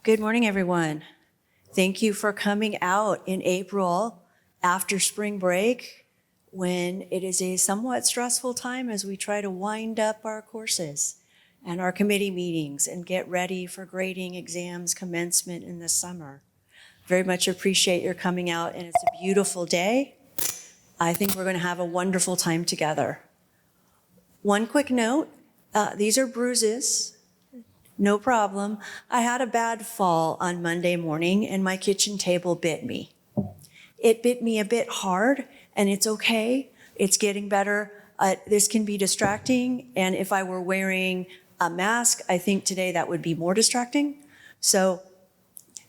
Good morning, everyone. Thank you for coming out in April after spring break when it is a somewhat stressful time as we try to wind up our courses and our committee meetings and get ready for grading exams commencement in the summer. Very much appreciate your coming out, and it's a beautiful day. I think we're going to have a wonderful time together. One quick note, these are bruises. No problem. I had a bad fall on Monday morning and my kitchen table bit me. It bit me a bit hard, and it's okay. It's getting better. This can be distracting, and if I were wearing a mask, I think today that would be more distracting. So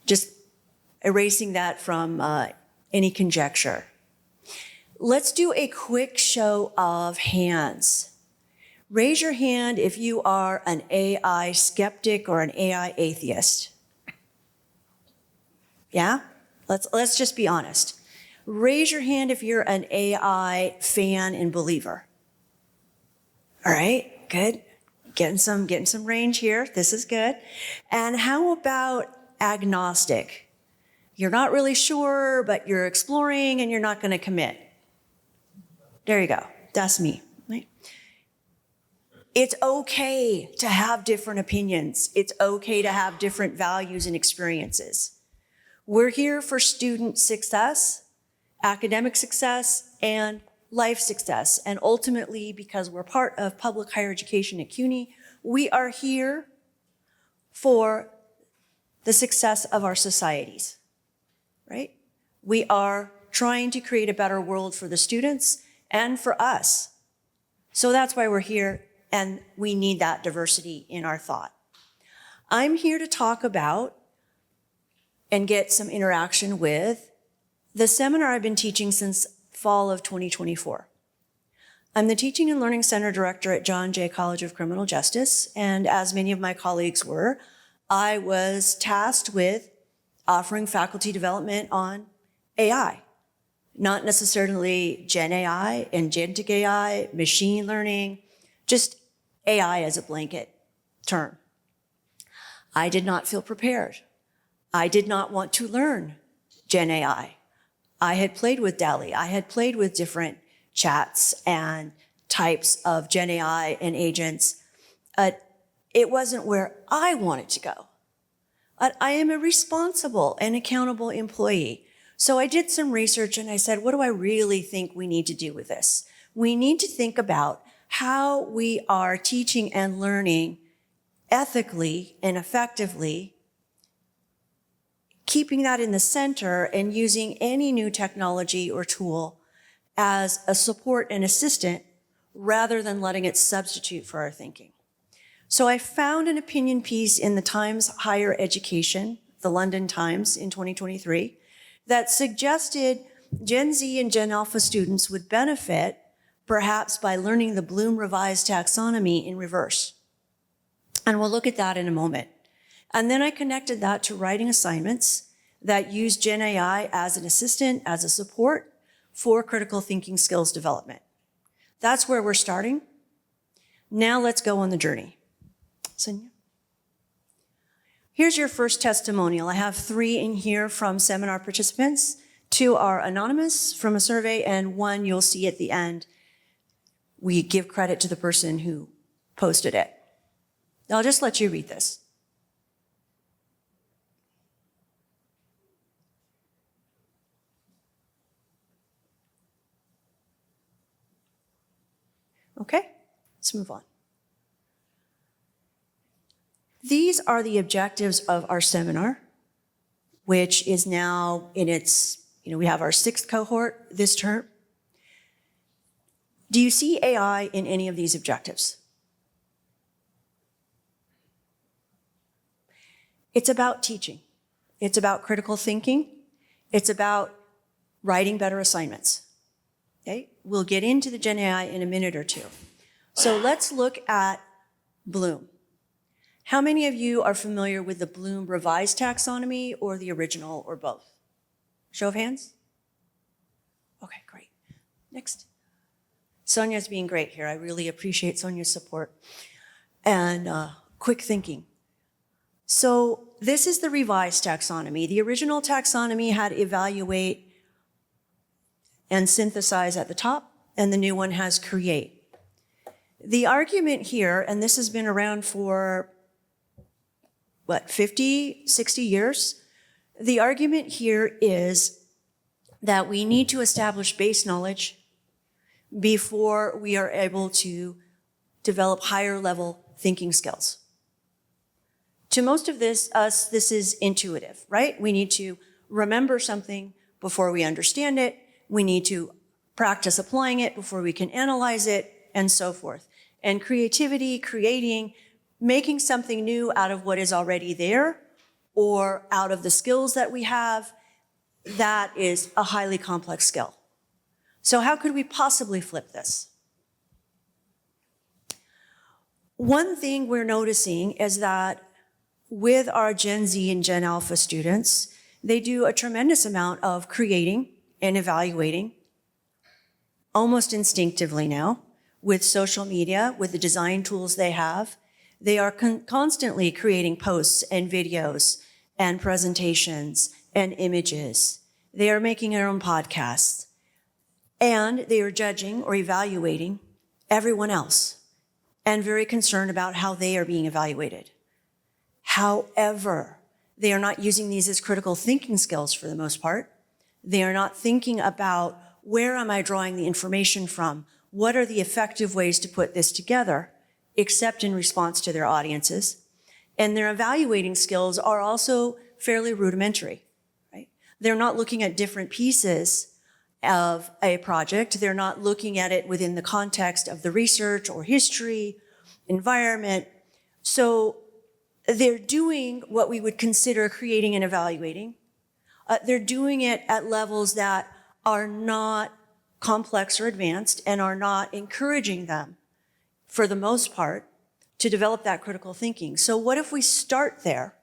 just erasing that from any conjecture. Let's do a quick show of hands. Raise your hand if you are an AI skeptic or an AI atheist. Yeah? Let's just be honest. Raise your hand if you're an AI fan and believer. All right, good. Getting some range here. This is good. And how about agnostic? You're not really sure, but you're exploring and you're not going to commit. There you go. That's me. Right? It's okay to have different opinions. It's okay to have different values and experiences. We're here for student success, academic success, and life success. And ultimately, because we're part of public higher education at CUNY, we are here for the success of our societies, right? We are trying to create a better world for the students and for us. So that's why we're here. And we need that diversity in our thought. I'm here to talk about and get some interaction with the seminar I've been teaching since fall of 2024. I'm the Teaching and Learning Center Director at John Jay College of Criminal Justice, and as many of my colleagues were, I was tasked with offering faculty development on AI. Not necessarily Gen AI, agentic AI, machine learning, just AI as a blanket term. I did not feel prepared. I did not want to learn Gen AI. I had played with DALL-E. I had played with different chats and types of Gen AI and agents. It wasn't where I wanted to go. I am a responsible and accountable employee. So I did some research and I said, what do I really think we need to do with this? We need to think about how we are teaching and learning ethically and effectively, keeping that in the center and using any new technology or tool as a support and assistant rather than letting it substitute for our thinking. So I found an opinion piece in the Times Higher Education, the London Times in 2023, that suggested Gen Z and Gen Alpha students would benefit perhaps by learning the Bloom revised taxonomy in reverse. And we'll look at that in a moment. And then I connected that to writing assignments that use Gen AI as an assistant, as a support for critical thinking skills development. That's where we're starting. Now let's go on the journey. Sonia? Here's your first testimonial. I have 3 in here from seminar participants. 2 are anonymous from a survey, and 1 you'll see at the end. We give credit to the person who posted it. I'll just let you read this. Okay, let's move on. These are the objectives of our seminar, which is now in its, we have our 6th cohort this term. Do you see AI in any of these objectives? It's about teaching. It's about critical thinking. It's about writing better assignments. Okay? We'll get into the Gen AI in a minute or two. So let's look at Bloom. How many of you are familiar with the Bloom revised taxonomy or the original or both? Show of hands? Okay, great. Next. Sonia's being great here. I really appreciate Sonia's support and quick thinking. So this is the revised taxonomy. The original taxonomy had evaluate and synthesize at the top, and the new one has create. The argument here, and this has been around for, 50, 60 years? The argument here is that we need to establish base knowledge before we are able to develop higher level thinking skills. To most of us, this is intuitive, right? We need to remember something before we understand it. We need to practice applying it before we can analyze it, and so forth. And creativity, creating, making something new out of what is already there or out of the skills that we have, that is a highly complex skill. So how could we possibly flip this? One thing we're noticing is that with our Gen Z and Gen Alpha students, they do a tremendous amount of creating and evaluating, almost instinctively now, with social media, with the design tools they have. They are constantly creating posts and videos and presentations and images. They are making their own podcasts. And they are judging or evaluating everyone else and very concerned about how they are being evaluated. However, they are not using these as critical thinking skills for the most part. They are not thinking about, where am I drawing the information from? What are the effective ways to put this together, except in response to their audiences? And their evaluating skills are also fairly rudimentary, right? They're not looking at different pieces of a project. They're not looking at it within the context of the research or history, environment. So they're doing what we would consider creating and evaluating. They're doing it at levels that are not complex or advanced and are not encouraging them, for the most part, to develop that critical thinking. So what if we start there?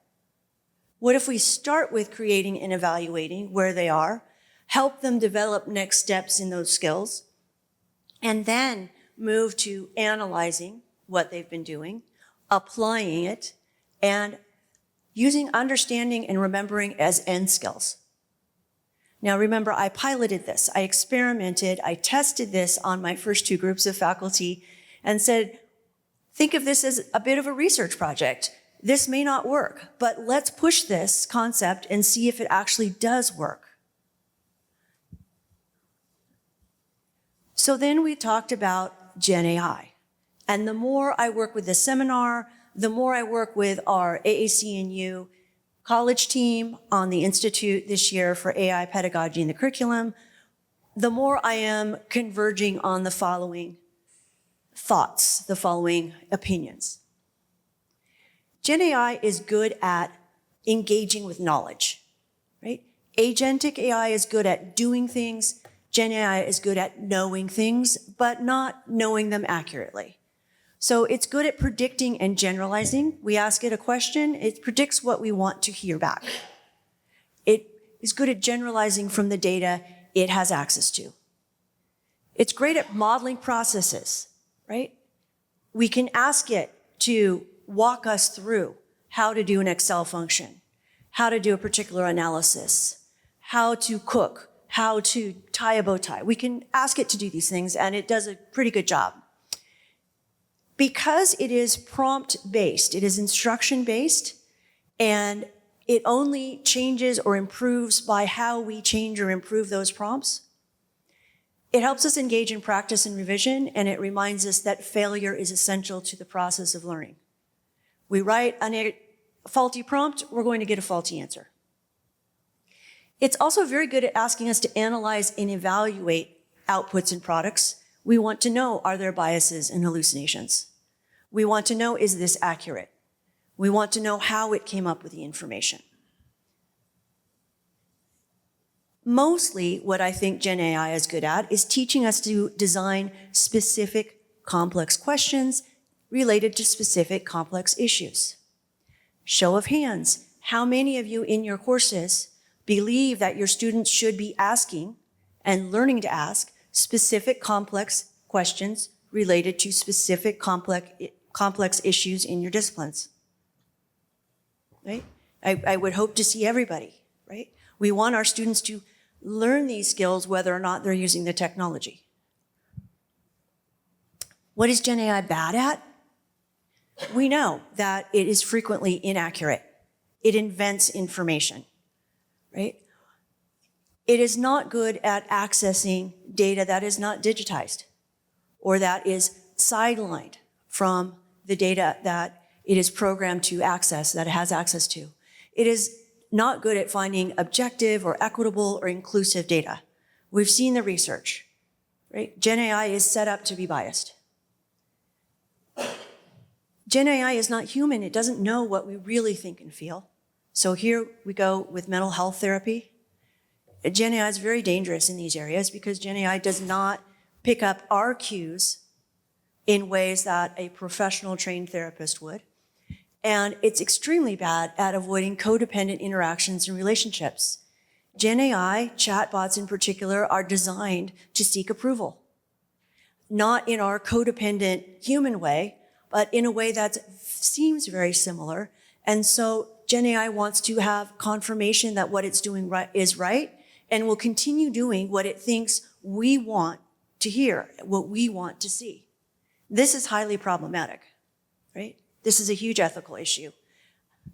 What if we start with creating and evaluating where they are, help them develop next steps in those skills, and then move to analyzing what they've been doing, applying it, and using understanding and remembering as end skills. Now remember, I piloted this, I experimented, I tested this on my first 2 groups of faculty and said, think of this as a bit of a research project. This may not work, but let's push this concept and see if it actually does work. So then we talked about Gen AI. And the more I work with this seminar, the more I work with our AAC&U college team on the Institute this year for AI pedagogy in the curriculum, the more I am converging on the following thoughts, the following opinions. Gen AI is good at engaging with knowledge, right? Agentic AI is good at doing things. Gen AI is good at knowing things, but not knowing them accurately. So it's good at predicting and generalizing. We ask it a question, it predicts what we want to hear back. It is good at generalizing from the data it has access to. It's great at modeling processes, right? We can ask it to walk us through how to do an Excel function, how to do a particular analysis, how to cook, how to tie a bow tie. We can ask it to do these things, and it does a pretty good job. Because it is prompt-based, it is instruction-based, and it only changes or improves by how we change or improve those prompts, it helps us engage in practice and revision, and it reminds us that failure is essential to the process of learning. We write a faulty prompt, we're going to get a faulty answer. It's also very good at asking us to analyze and evaluate outputs and products. We want to know, are there biases and hallucinations? We want to know, is this accurate? We want to know how it came up with the information. Mostly what I think Gen AI is good at is teaching us to design specific complex questions related to specific complex issues. Show of hands, how many of you in your courses believe that your students should be asking and learning to ask specific complex questions related to specific complex issues in your disciplines? right? I would hope to see everybody, right? We want our students to learn these skills whether or not they're using the technology. What is Gen AI bad at? We know that it is frequently inaccurate. It invents information, right? It is not good at accessing data that is not digitized or that is sidelined from the data that it is programmed to access, that it has access to. It is not good at finding objective or equitable or inclusive data. We've seen the research, right? Gen AI is set up to be biased. Gen AI is not human. It doesn't know what we really think and feel. So here we go with mental health therapy. Gen AI is very dangerous in these areas because Gen AI does not pick up our cues in ways that a professional trained therapist would. And it's extremely bad at avoiding codependent interactions and relationships. Gen AI, chatbots in particular, are designed to seek approval. Not in our codependent human way, but in a way that seems very similar. And so Gen AI wants to have confirmation that what it's doing is right and will continue doing what it thinks we want to hear, what we want to see. This is highly problematic, right? This is a huge ethical issue.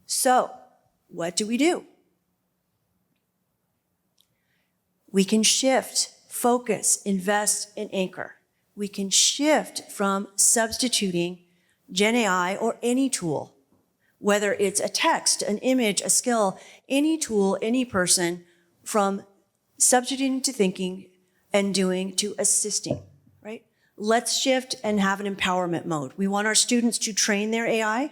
So what do? We can shift, focus, invest, and anchor. We can shift from substituting Gen AI or any tool, whether it's a text, an image, a skill, any tool, any person, from substituting to thinking and doing to assisting, right? Let's shift and have an empowerment mode. We want our students to train their AI,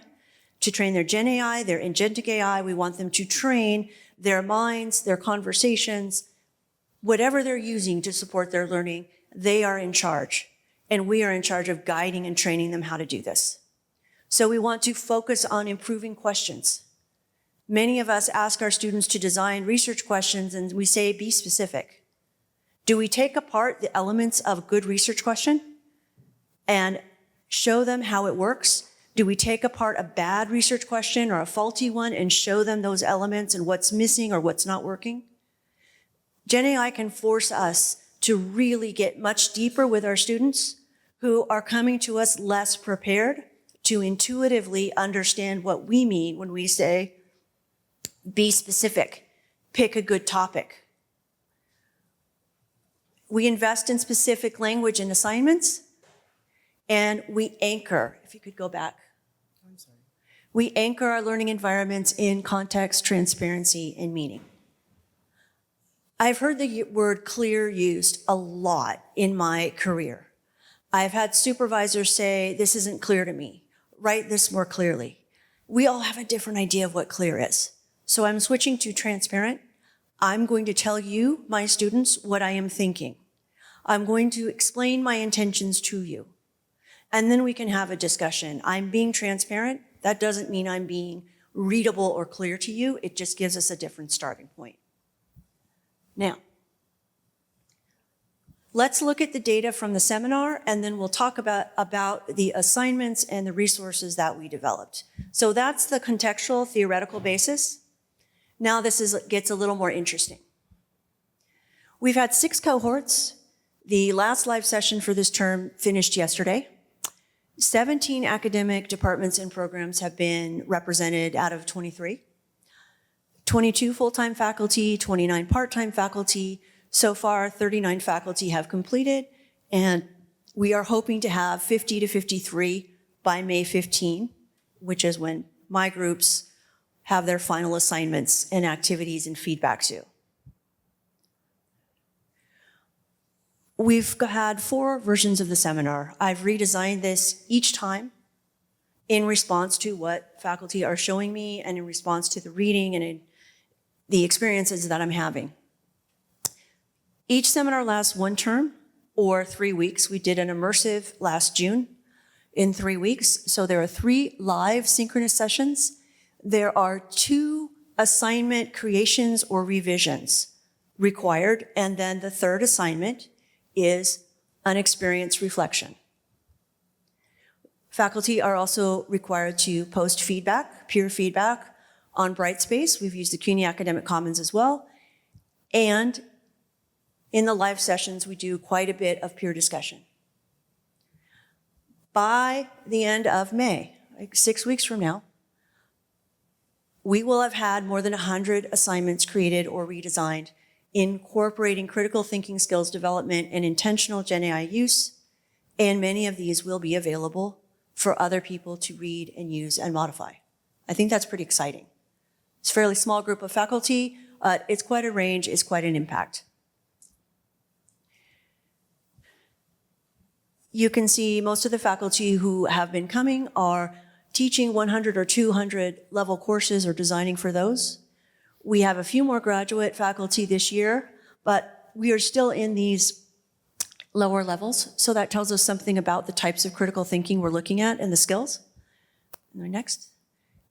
to train their Gen AI, their agentic AI. We want them to train their minds, their conversations, whatever they're using to support their learning. They are in charge, and we are in charge of guiding and training them how to do this. So we want to focus on improving questions. Many of us ask our students to design research questions, and we say, be specific. Do we take apart the elements of a good research question and show them how it works? Do we take apart a bad research question or a faulty one and show them those elements and what's missing or what's not working? Gen AI can force us to really get much deeper with our students who are coming to us less prepared to intuitively understand what we mean when we say, be specific, pick a good topic. We invest in specific language and assignments, and we anchor. If you could go back. I'm sorry. We anchor our learning environments in context, transparency, and meaning. I've heard the word clear used a lot in my career. I've had supervisors say, this isn't clear to me. Write this more clearly. We all have a different idea of what clear is. So I'm switching to transparent. I'm going to tell you, my students, what I am thinking. I'm going to explain my intentions to you. And then we can have a discussion. I'm being transparent. That doesn't mean I'm being readable or clear to you. It just gives us a different starting point. Now, let's look at the data from the seminar, and then we'll talk about the assignments and the resources that we developed. So that's the contextual theoretical basis. Now this gets a little more interesting. We've had 6 cohorts. The last live session for this term finished yesterday. 17 academic departments and programs have been represented out of 23. 22 full-time faculty, 29 part-time faculty. So far, 39 faculty have completed, and we are hoping to have 50 to 53 by May 15, which is when my groups have their final assignments and activities and feedback due. We've had 4 versions of the seminar. I've redesigned this each time in response to what faculty are showing me and in response to the reading and in the experiences that I'm having. Each seminar lasts 1 term or 3 weeks. We did an immersive last June in 3 weeks. So there are 3 live synchronous sessions. There are 2 assignment creations or revisions required. And then the 3rd assignment is an experience reflection. Faculty are also required to post feedback, peer feedback, On Brightspace, we've used the CUNY Academic Commons as well. And in the live sessions, we do quite a bit of peer discussion. By the end of May, like 6 weeks from now, we will have had more than 100 assignments created or redesigned, incorporating critical thinking skills development and intentional Gen AI use, and many of these will be available for other people to read and use and modify. I think that's pretty exciting. It's a fairly small group of faculty. It's quite a range. It's quite an impact. You can see most of the faculty who have been coming are teaching 100 or 200 level courses or designing for those. We have a few more graduate faculty this year, but we are still in these lower levels. So that tells us something about the types of critical thinking we're looking at and the skills. Next.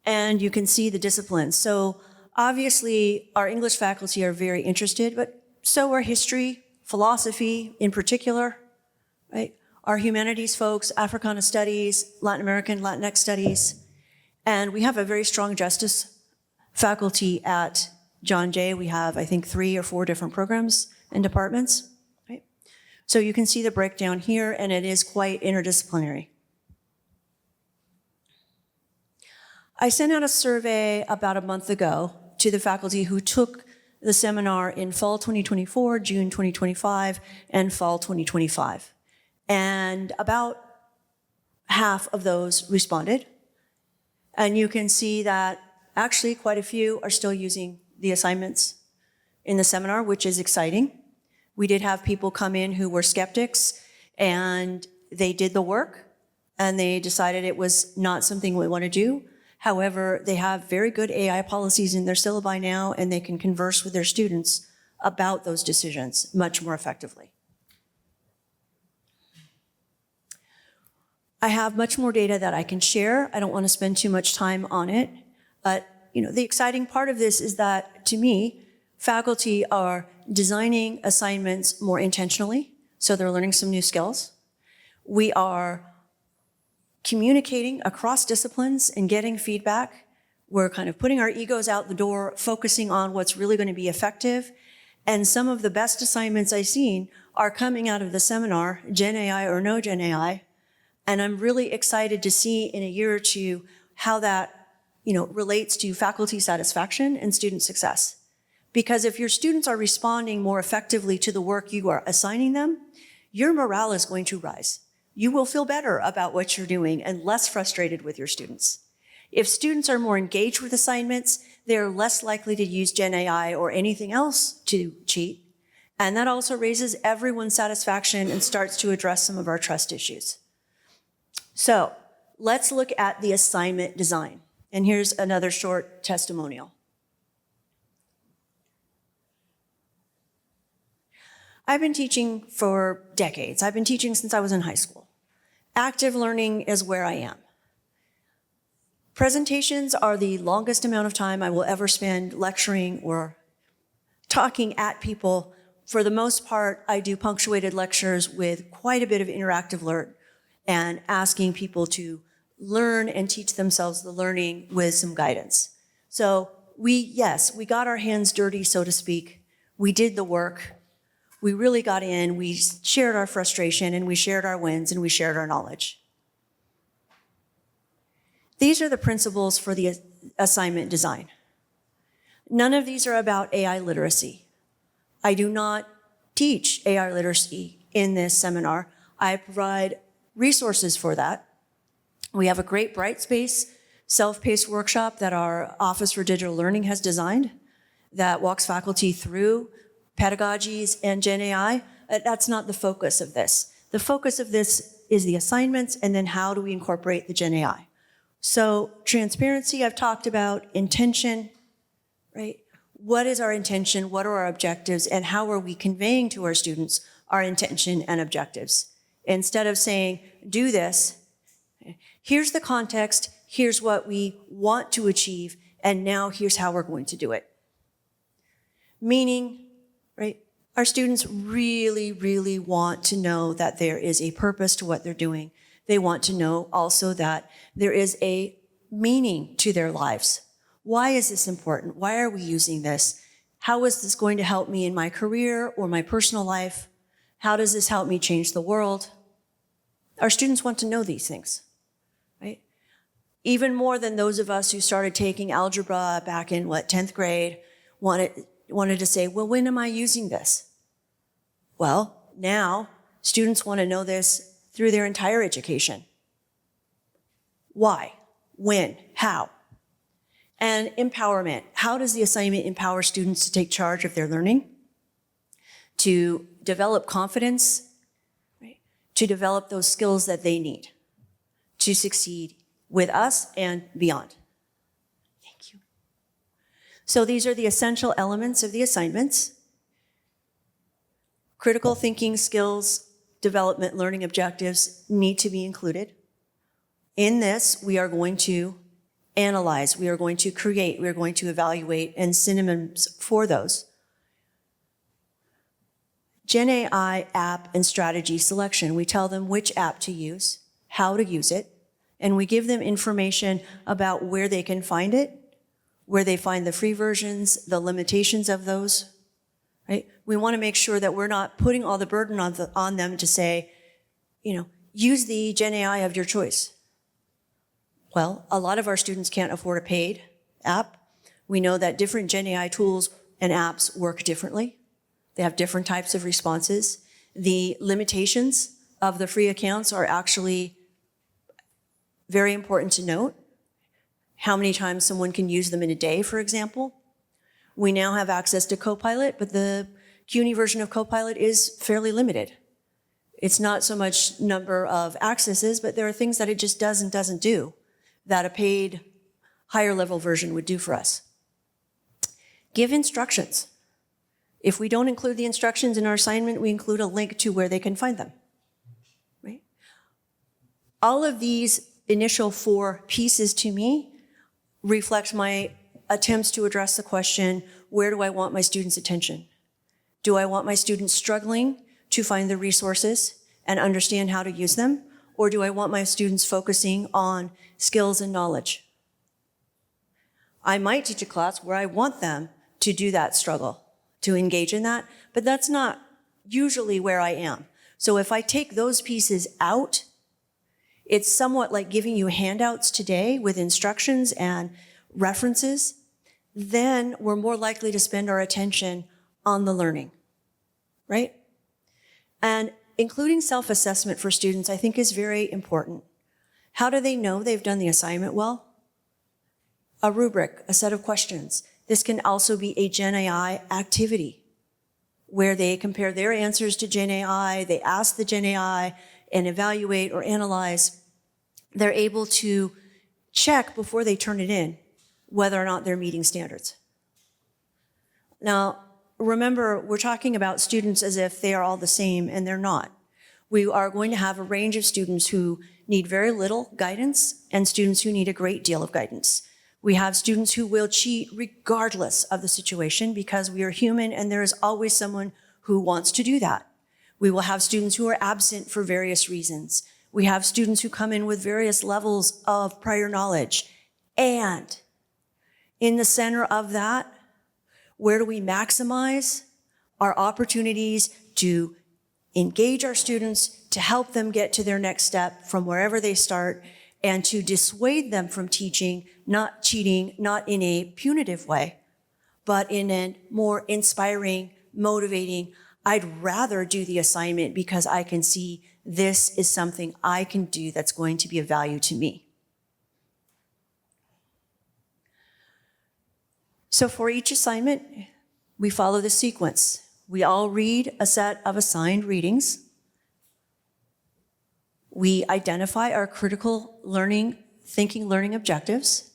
And you can see the disciplines. So obviously our English faculty are very interested, but so are history, philosophy in particular, right? Our humanities folks, Africana studies, Latin American, Latinx studies. And we have a very strong justice faculty at John Jay. We have, I think, 3 or 4 different programs and departments, right? So you can see the breakdown here, and it is quite interdisciplinary. I sent out a survey about a month ago to the faculty who took the seminar in fall 2024, June 2025, and fall 2025. And about half of those responded. And you can see that actually quite a few are still using the assignments in the seminar, which is exciting. We did have people come in who were skeptics, and they did the work, and they decided it was not something we want to do. However, they have very good AI policies in their syllabi now, and they can converse with their students about those decisions much more effectively. I have much more data that I can share. I don't want to spend too much time on it. But the exciting part of this is that, to me, faculty are designing assignments more intentionally, so they're learning some new skills. We are communicating across disciplines and getting feedback. We're kind of putting our egos out the door, focusing on what's really going to be effective. And some of the best assignments I've seen are coming out of the seminar, Gen AI or no Gen AI. And I'm really excited to see in a year or two how that relates to faculty satisfaction and student success. Because if your students are responding more effectively to the work you are assigning them, your morale is going to rise. You will feel better about what you're doing and less frustrated with your students. If students are more engaged with assignments, they're less likely to use Gen AI or anything else to cheat. And that also raises everyone's satisfaction and starts to address some of our trust issues. So let's look at the assignment design. And here's another short testimonial. I've been teaching for decades. I've been teaching since I was in high school. Active learning is where I am. Presentations are the longest amount of time I will ever spend lecturing or talking at people. For the most part, I do punctuated lectures with quite a bit of interactive learning and asking people to learn and teach themselves the learning with some guidance. So we got our hands dirty, so to speak. We did the work. We really got in. We shared our frustration, and we shared our wins, and we shared our knowledge. These are the principles for the assignment design. None of these are about AI literacy. I do not teach AI literacy in this seminar. I provide resources for that. We have a great Brightspace self-paced workshop that our Office for Digital Learning has designed that walks faculty through pedagogies and Gen AI. That's not the focus of this. The focus of this is the assignments, and then how do we incorporate the Gen AI. So transparency, I've talked about, intention, right? What is our intention? What are our objectives? And how are we conveying to our students our intention and objectives? Instead of saying, do this, here's the context, here's what we want to achieve, and now here's how we're going to do it. Meaning, right, our students really, really want to know that there is a purpose to what they're doing. They want to know also that there is a meaning to their lives. Why is this important? Why are we using this? How is this going to help me in my career or my personal life? How does this help me change the world? Our students want to know these things, right? Even more than those of us who started taking algebra back in, 10th grade, wanted to say, well, when am I using this? Well, now students want to know this through their entire education. Why? When? How? And empowerment. How does the assignment empower students to take charge of their learning, to develop confidence, right? To develop those skills that they need to succeed with us and beyond? Thank you. So these are the essential elements of the assignments. Critical thinking skills, development, learning objectives need to be included. In this, we are going to analyze, we are going to create, we are going to evaluate, and synonyms for those. Gen AI app and strategy selection. We tell them which app to use, how to use it, and we give them information about where they can find it, where they find the free versions, the limitations of those, right? We want to make sure that we're not putting all the burden on them to say, use the Gen AI of your choice. Well, a lot of our students can't afford a paid app. We know that different Gen AI tools and apps work differently. They have different types of responses. The limitations of the free accounts are actually very important to note. How many times someone can use them in a day, for example. We now have access to Copilot, but the CUNY version of Copilot is fairly limited. It's not so much number of accesses, but there are things that it just does and doesn't do that a paid higher level version would do for us. Give instructions. If we don't include the instructions in our assignment, we include a link to where they can find them, right? All of these initial 4 pieces to me reflect my attempts to address the question, where do I want my students' attention? Do I want my students struggling to find the resources and understand how to use them? Or do I want my students focusing on skills and knowledge? I might teach a class where I want them to do that struggle, to engage in that, but that's not usually where I am. So if I take those pieces out, it's somewhat like giving you handouts today with instructions and references, then we're more likely to spend our attention on the learning, right? And including self-assessment for students, I think, is very important. How do they know they've done the assignment well? A rubric, a set of questions. This can also be a Gen AI activity where they compare their answers to Gen AI, they ask the Gen AI and evaluate or analyze. They're able to check before they turn it in whether or not they're meeting standards. Now, remember, we're talking about students as if they are all the same, and they're not. We are going to have a range of students who need very little guidance and students who need a great deal of guidance. We have students who will cheat regardless of the situation because we are human and there is always someone who wants to do that. We will have students who are absent for various reasons. We have students who come in with various levels of prior knowledge. And in the center of that, where do we maximize our opportunities to engage our students, to help them get to their next step from wherever they start, and to dissuade them from teaching, not cheating, not in a punitive way, but in a more inspiring, motivating, I'd rather do the assignment because I can see this is something I can do that's going to be of value to me. So for each assignment, we follow the sequence. We all read a set of assigned readings. We identify our critical thinking learning objectives.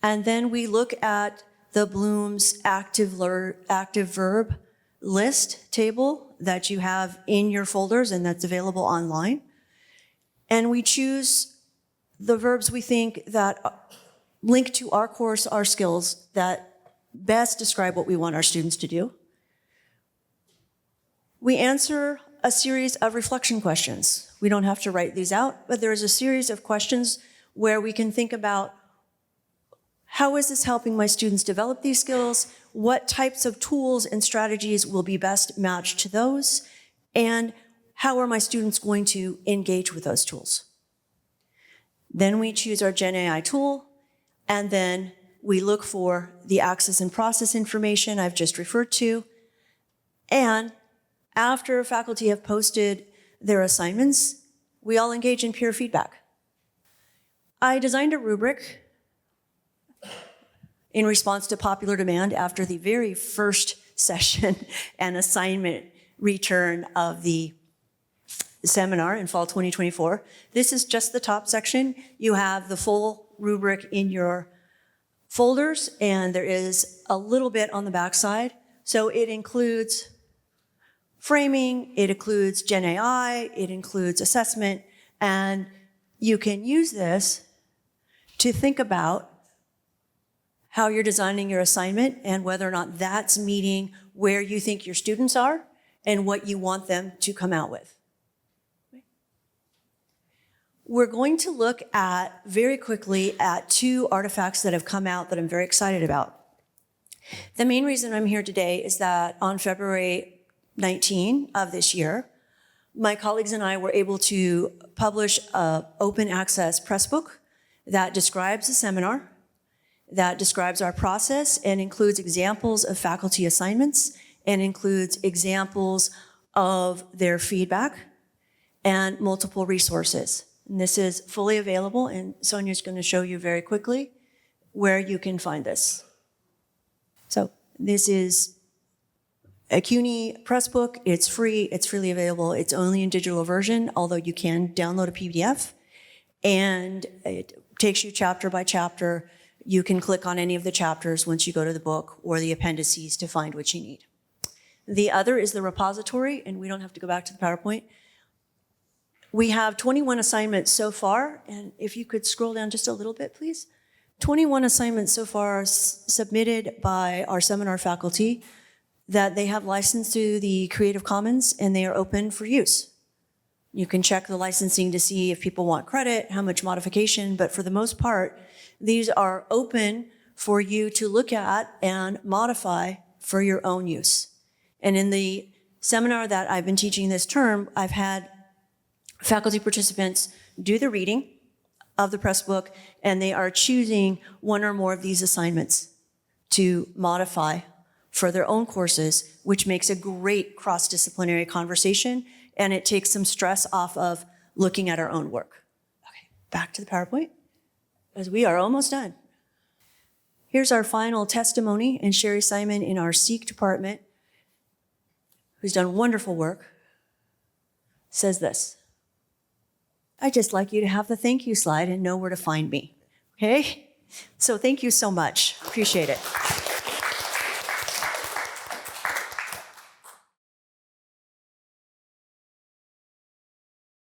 And then we look at the Bloom's active verb list table that you have in your folders and that's available online. And we choose the verbs we think that link to our course, our skills, that best describe what we want our students to do. We answer a series of reflection questions. We don't have to write these out, but there is a series of questions where we can think about How is this helping my students develop these skills? What types of tools and strategies will be best matched to those? And how are my students going to engage with those tools? Then we choose our Gen AI tool, and then we look for the access and process information I've just referred to. And after faculty have posted their assignments, we all engage in peer feedback. I designed a rubric in response to popular demand after the very first session and assignment return of the seminar in fall 2024. This is just the top section. You have the full rubric in your folders, and there is a little bit on the backside. So it includes framing, it includes Gen AI, it includes assessment, and you can use this to think about how you're designing your assignment and whether or not that's meeting where you think your students are and what you want them to come out with. We're going to look at, very quickly, at 2 artifacts that have come out that I'm very excited about. The main reason I'm here today is that on February 19 of this year, my colleagues and I were able to publish an open access press book that describes the seminar, that describes our process and includes examples of faculty assignments and includes examples of their feedback and multiple resources. And this is fully available, and Sonia's going to show you very quickly where you can find this. So this is a CUNY press book. It's free. It's freely available. It's only in digital version, although you can download a PDF. And it takes you chapter by chapter. You can click on any of the chapters once you go to the book or the appendices to find what you need. The other is the repository, and we don't have to go back to the PowerPoint. We have 21 assignments so far, and if you could scroll down just a little bit, please. 21 assignments so far submitted by our seminar faculty that they have licensed through the Creative Commons, and they are open for use. You can check the licensing to see if people want credit, how much modification, but for the most part, these are open for you to look at and modify for your own use. And in the seminar that I've been teaching this term, I've had faculty participants do the reading of the press book, and they are choosing one or more of these assignments to modify for their own courses, which makes a great cross-disciplinary conversation, and it takes some stress off of looking at our own work. Okay, back to the PowerPoint, as we are almost done. Here's our final testimony, and Sherry Simon in our SEEK department, who's done wonderful work, says this: I'd just like you to have the thank you slide and know where to find me, okay? So thank you so much. Appreciate it.